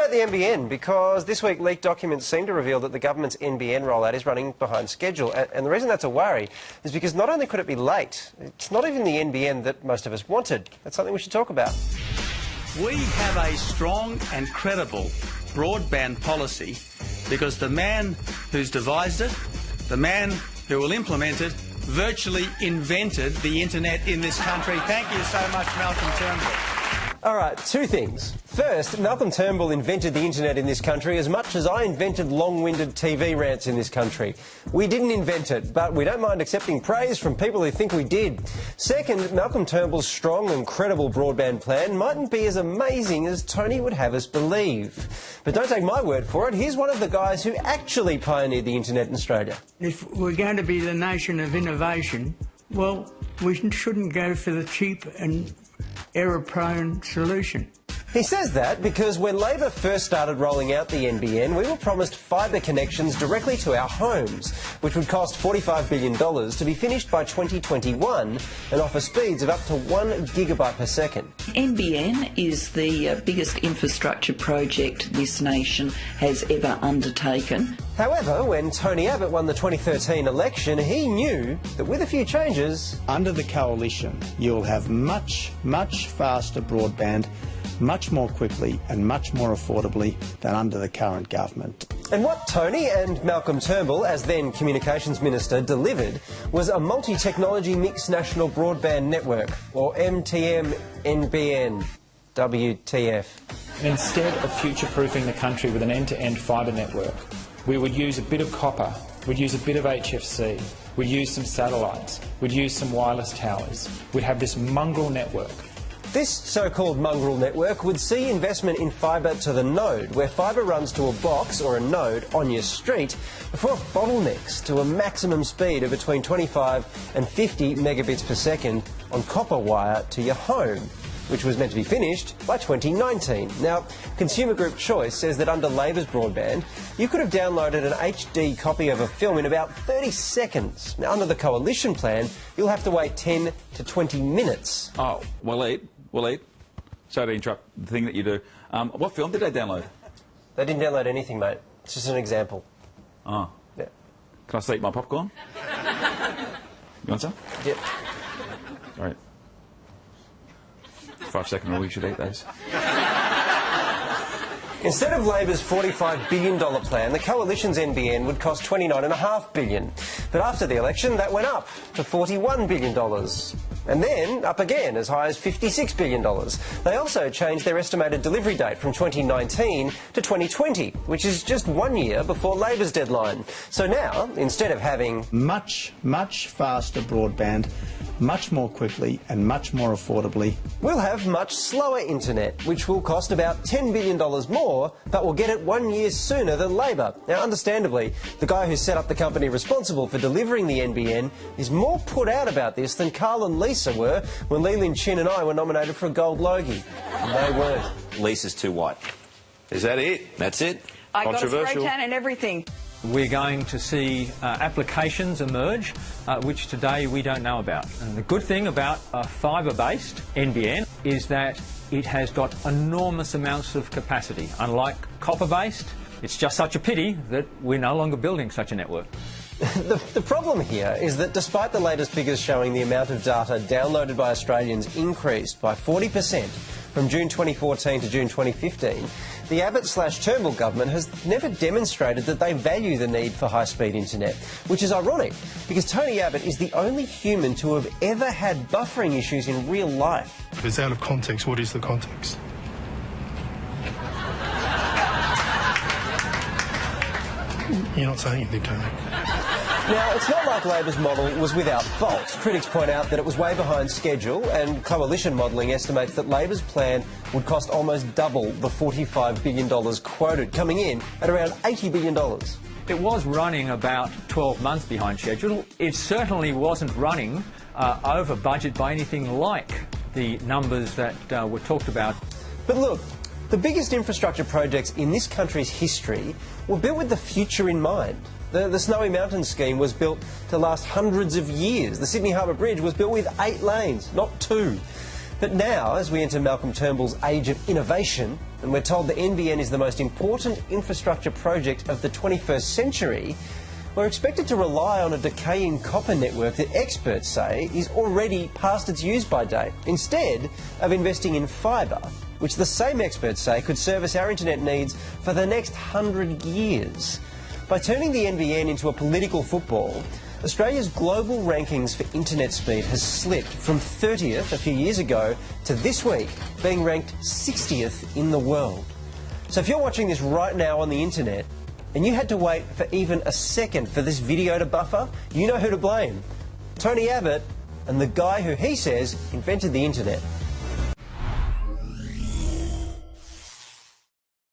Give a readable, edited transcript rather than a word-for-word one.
about the NBN? Because this week leaked documents seem to reveal that the government's NBN rollout is running behind schedule. And the reason that's a worry is because not only could it be late, it's not even the NBN that most of us wanted. That's something we should talk about. We have a strong and credible broadband policy because the man who's devised it, the man who will implement it, virtually invented the internet in this country. Thank you so much, Malcolm Turnbull. All right, two things. First, Malcolm Turnbull invented the internet in this country as much as I invented long-winded TV rants in this country. We didn't invent it, but we don't mind accepting praise from people who think we did. Second, Malcolm Turnbull's strong and credible broadband plan mightn't be as amazing as Tony would have us believe. But don't take my word for it. Here's one of the guys who actually pioneered the internet in Australia. If we're going to be the nation of innovation, well, we shouldn't go for the cheap and error-prone solution. He says that because when Labor first started rolling out the NBN, we were promised fibre connections directly to our homes, which would cost $45 billion to be finished by 2021 and offer speeds of up to 1 gigabyte per second. NBN is the biggest infrastructure project this nation has ever undertaken. However, when Tony Abbott won the 2013 election, he knew that with a few changes... Under the coalition, you'll have much faster broadband, much more quickly and much more affordably than under the current government. And what Tony and Malcolm Turnbull, as then Communications Minister, delivered was a multi-technology mixed national broadband network, or MTM NBN. WTF. Instead of future-proofing the country with an end-to-end fibre network, we would use a bit of copper, we'd use a bit of HFC, we'd use some satellites, we'd use some wireless towers. We'd have this mongrel network. This so-called mongrel network would see investment in fibre to the node, where fibre runs to a box or a node on your street before it bottlenecks to a maximum speed of between 25 and 50 megabits per second on copper wire to your home, which was meant to be finished by 2019. Now, Consumer Group Choice says that under Labor's broadband, you could have downloaded an HD copy of a film in about 30 seconds. Now, under the Coalition plan, you'll have to wait 10 to 20 minutes. Oh, Waleed, sorry to interrupt the thing that you do. What film did they download? They didn't download anything, mate. It's just an example. Oh. Yeah. Can I still eat my popcorn? You want some? Yep. All right. 5-second rule, you should eat those. Instead of Labor's $45 billion plan, the Coalition's NBN would cost $29.5 billion. But after the election, that went up to $41 billion. And then up again, as high as $56 billion. They also changed their estimated delivery date from 2019 to 2020, which is just 1 year before Labor's deadline. So now, instead of having much faster broadband, much more quickly and much more affordably, we'll have much slower internet, which will cost about $10 billion more, but will get it 1 year sooner than Labor. Now, understandably, the guy who set up the company responsible for delivering the NBN is more put out about this than Carl and Lisa were when Lee Lin Chin and I were nominated for a gold Logie. And they weren't. Lisa's too white. Is that it? That's it? I got a spray tan and everything. We're going to see applications emerge which today we don't know about. And the good thing about a fibre-based NBN is that it has got enormous amounts of capacity. Unlike copper-based, it's just such a pity that we're no longer building such a network. The problem here is that despite the latest figures showing the amount of data downloaded by Australians increased by 40% from June 2014 to June 2015, the Abbott/Turnbull government has never demonstrated that they value the need for high-speed internet, which is ironic because Tony Abbott is the only human to have ever had buffering issues in real life. If it's out of context, what is the context? You're not saying anything, Tony. Now, it's not like Labor's model was without fault. Critics point out that it was way behind schedule, and Coalition modelling estimates that Labor's plan would cost almost double the $45 billion quoted, coming in at around $80 billion. It was running about 12 months behind schedule. It certainly wasn't running over budget by anything like the numbers that were talked about. But look, the biggest infrastructure projects in this country's history were built with the future in mind. The Snowy Mountains scheme was built to last hundreds of years. The Sydney Harbour Bridge was built with 8 lanes, not 2. But now, as we enter Malcolm Turnbull's age of innovation, and we're told the NBN is the most important infrastructure project of the 21st century, we're expected to rely on a decaying copper network that experts say is already past its use-by date, instead of investing in fibre, which the same experts say could service our internet needs for the next 100 years. By turning the NBN into a political football, Australia's global rankings for internet speed has slipped from 30th a few years ago to this week being ranked 60th in the world. So if you're watching this right now on the internet and you had to wait for even a second for this video to buffer, you know who to blame. Tony Abbott and the guy who he says invented the internet.